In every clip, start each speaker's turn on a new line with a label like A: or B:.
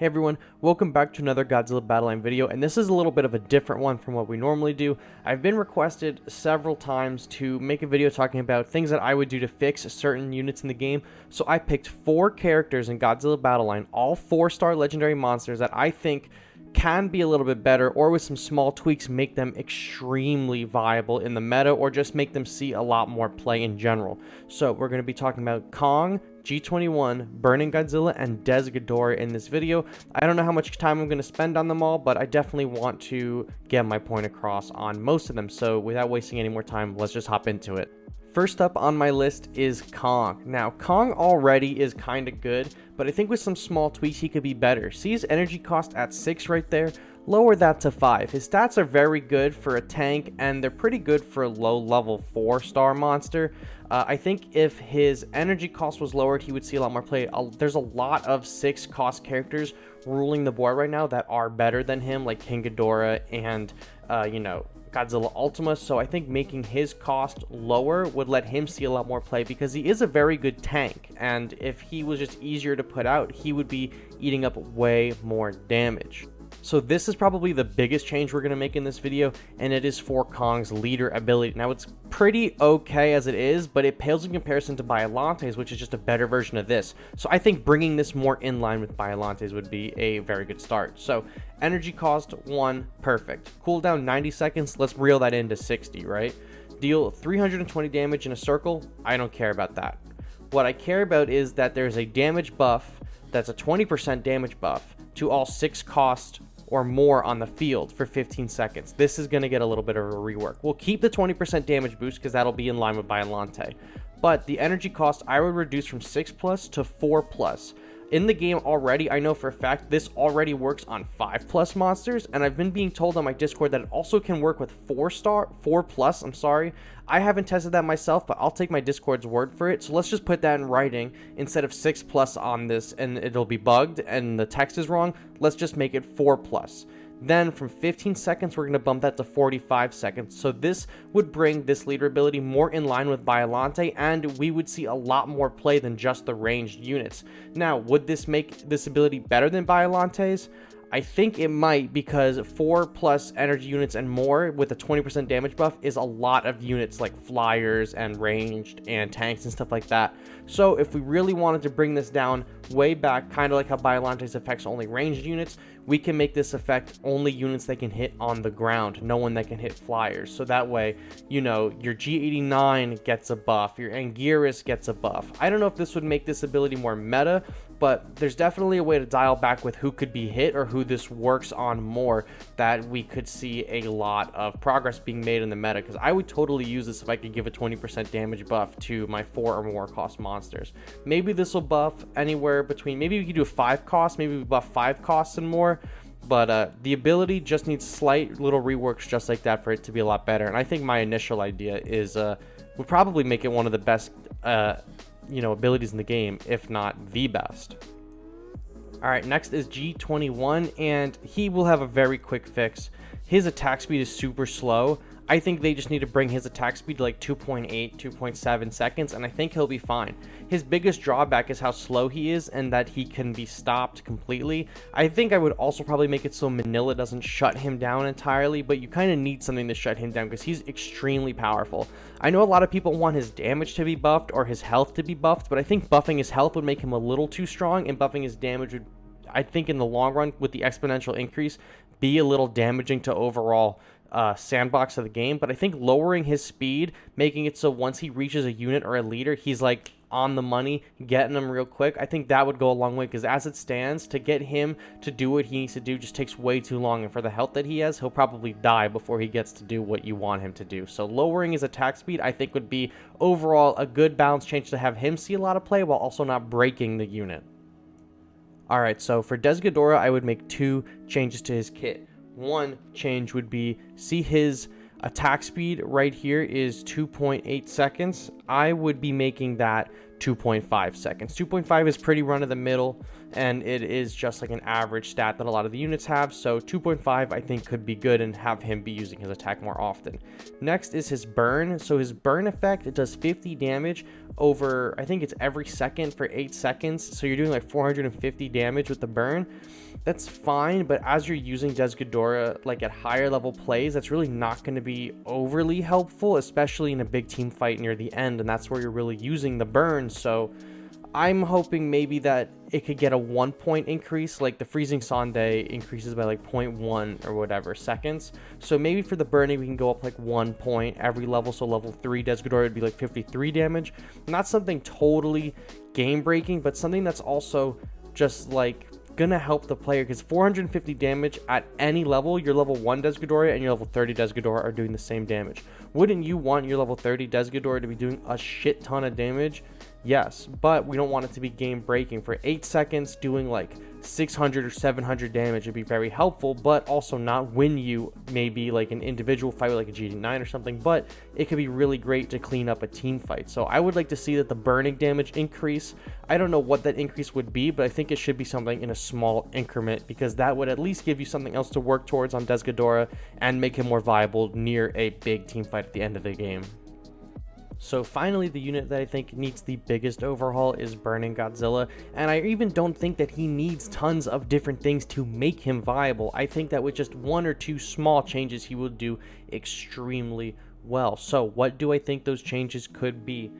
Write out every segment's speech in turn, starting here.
A: Hey everyone, welcome back to another Godzilla Battle Line video, and this is a little bit of a different one from what we normally do. I've been requested several times to make a video talking about things that I would do to fix certain units in the game, so I picked 4 characters in Godzilla Battle Line, all 4-star legendary monsters that I think can be a little bit better, or with some small tweaks make them extremely viable in the meta, or just make them see a lot more play in general. So we're going to be talking about Kong, G21, Burning Godzilla, and Desghidorah in this video. I don't know how much time I'm going to spend on them all, but I definitely want to get my point across on most of them. So without wasting any more time, let's just hop into it. First up on my list is Kong. Now, Kong already is kind of good, but I think with some small tweaks he could be better. See his energy cost at 6 right there? Lower that to 5. His stats are very good for a tank, and they're pretty good for a low-level 4-star monster. I think if his energy cost was lowered, he would see a lot more play. There's a lot of 6-cost characters ruling the board right now that are better than him, like King Ghidorah and, Godzilla Ultima, so I think making his cost lower would let him see a lot more play because he is a very good tank, and if he was just easier to put out, he would be eating up way more damage. So this is probably the biggest change we're going to make in this video, and it is for Kong's leader ability. Now, it's pretty okay as it is, but it pales in comparison to Biolante's, which is just a better version of this. So I think bringing this more in line with Biolante's would be a very good start. So energy cost 1, perfect. Cooldown 90 seconds, let's reel that into 60, right? Deal 320 damage in a circle, I don't care about that. What I care about is that there's a damage buff that's a 20% damage buff to all 6 cost or more on the field for 15 seconds. This is going to get a little bit of a rework. We'll keep the 20% damage boost because that'll be in line with Biolante. But the energy cost I would reduce from 6+ to 4+. In the game already, I know for a fact this already works on 5+ monsters, and I've been being told on my Discord that it also can work with 4+, I'm sorry. I haven't tested that myself, but I'll take my Discord's word for it. So let's just put that in writing instead of 6+ on this, and it'll be bugged and the text is wrong. Let's just make it 4+. Then from 15 seconds, we're going to bump that to 45 seconds. So this would bring this leader ability more in line with Biolante, and we would see a lot more play than just the ranged units. Now, would this make this ability better than Biolante's? I think it might, because 4+ energy units and more with a 20% damage buff is a lot of units like flyers and ranged and tanks and stuff like that. So if we really wanted to bring this down way back, kind of like how Biolante's affects only ranged units, we can make this affect only units that can hit on the ground, no one that can hit flyers. So that way, your G89 gets a buff, your Anguirus gets a buff. I don't know if this would make this ability more meta, but there's definitely a way to dial back with who could be hit or who this works on more, that we could see a lot of progress being made in the meta, because I would totally use this if I could give a 20% damage buff to my 4 or more cost monsters. Maybe this will buff anywhere between, maybe we could do a 5 cost, maybe we buff 5 costs and more, but the ability just needs slight little reworks just like that for it to be a lot better. And I think my initial idea is would probably make it one of the best abilities in the game, if not the best. Alright, next is G21, and he will have a very quick fix. His attack speed is super slow. I think they just need to bring his attack speed to like 2.8, 2.7 seconds, and I think he'll be fine. His biggest drawback is how slow he is and that he can be stopped completely. I think I would also probably make it so Manila doesn't shut him down entirely, but you kind of need something to shut him down because he's extremely powerful. I know a lot of people want his damage to be buffed or his health to be buffed, but I think buffing his health would make him a little too strong, and buffing his damage would, I think in the long run, with the exponential increase, be a little damaging to overall sandbox of the game. But I think lowering his speed, making it so once he reaches a unit or a leader, he's like on the money, getting them real quick, I think that would go a long way, because as it stands, to get him to do what he needs to do just takes way too long, and for the health that he has, he'll probably die before he gets to do what you want him to do. So lowering his attack speed, I think, would be overall a good balance change to have him see a lot of play while also not breaking the unit. Alright, so for Desghidorah, I would make 2 changes to his kit. One change would be, see his attack speed right here is 2.8 seconds. I would be making that 2.5 seconds. 2.5 is pretty run of the middle. and it is just like an average stat that a lot of the units have, so 2.5 I think could be good and have him be using his attack more often. Next is his burn. So his burn effect, it does 50 damage over, I think it's every second for 8 seconds, so you're doing like 450 damage with the burn. That's fine, but as you're using Desghidorah like at higher level plays, that's really not going to be overly helpful, especially in a big team fight near the end, and that's where you're really using the burn. So I'm hoping maybe that it could get a 1 point increase, like the freezing Sonde increases by like 0.1 or whatever seconds. So maybe for the burning, we can go up like 1 point every level. So level 3 Desghidorah would be like 53 damage. Not something totally game breaking, but something that's also just like gonna help the player, because 450 damage at any level, your level 1 Desghidorah and your level 30 Desghidorah are doing the same damage. Wouldn't you want your level 30 Desghidorah to be doing a shit ton of damage? Yes, but we don't want it to be game breaking. For 8 seconds doing like 600 or 700 damage would be very helpful, but also not win you maybe like an individual fight with like a GD9 or something, but it could be really great to clean up a team fight. So I would like to see that the burning damage increase. I don't know what that increase would be, but I think it should be something in a small increment, because that would at least give you something else to work towards on Desghidorah and make him more viable near a big team fight at the end of the game. So finally, the unit that I think needs the biggest overhaul is Burning Godzilla, and I even don't think that he needs tons of different things to make him viable. I think that with just 1 or 2 small changes, he will do extremely well. So what do I think those changes could be?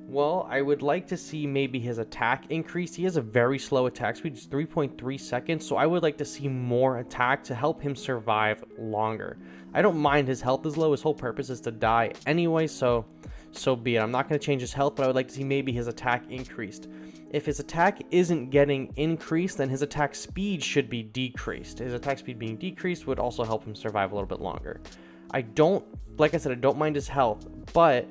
A: Well, I would like to see maybe his attack increase. He has a very slow attack speed, it's 3.3 seconds, so I would like to see more attack to help him survive longer. I don't mind his health is low, his whole purpose is to die anyway, so be it. I'm not going to change his health, but I would like to see maybe his attack increased. If his attack isn't getting increased, then his attack speed should be decreased. His attack speed being decreased would also help him survive a little bit longer. Like I said, I don't mind his health, but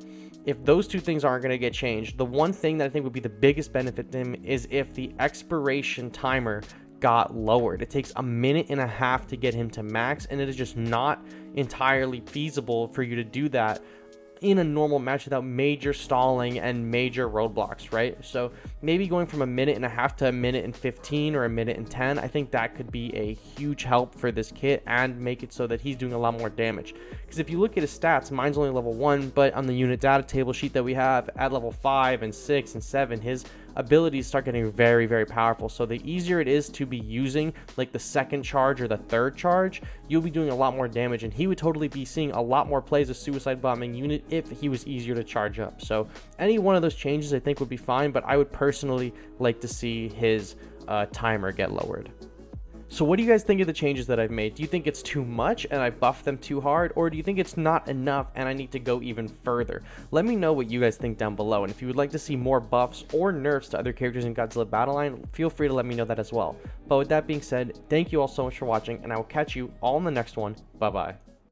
A: if those two things aren't going to get changed, the one thing that I think would be the biggest benefit to him is if the expiration timer got lowered. It takes 1.5 minutes to get him to max, and it is just not entirely feasible for you to do that in a normal match without major stalling and major roadblocks, right? So maybe going from 1.5 minutes to 1.15 or 1.10, I think that could be a huge help for this kit and make it so that he's doing a lot more damage. Because if you look at his stats, mine's only level 1, but on the unit data table sheet that we have at level 5 and 6 and 7, his abilities start getting very, very powerful. So the easier it is to be using like the second charge or the third charge, you'll be doing a lot more damage, and he would totally be seeing a lot more plays of suicide bombing unit if he was easier to charge up. So any one of those changes I think would be fine, but I would personally like to see his timer get lowered. So what do you guys think of the changes that I've made? Do you think it's too much and I buffed them too hard, or do you think it's not enough and I need to go even further? Let me know what you guys think down below, and if you would like to see more buffs or nerfs to other characters in Godzilla Battleline, feel free to let me know that as well. But with that being said, thank you all so much for watching, and I will catch you all in the next one. Bye bye.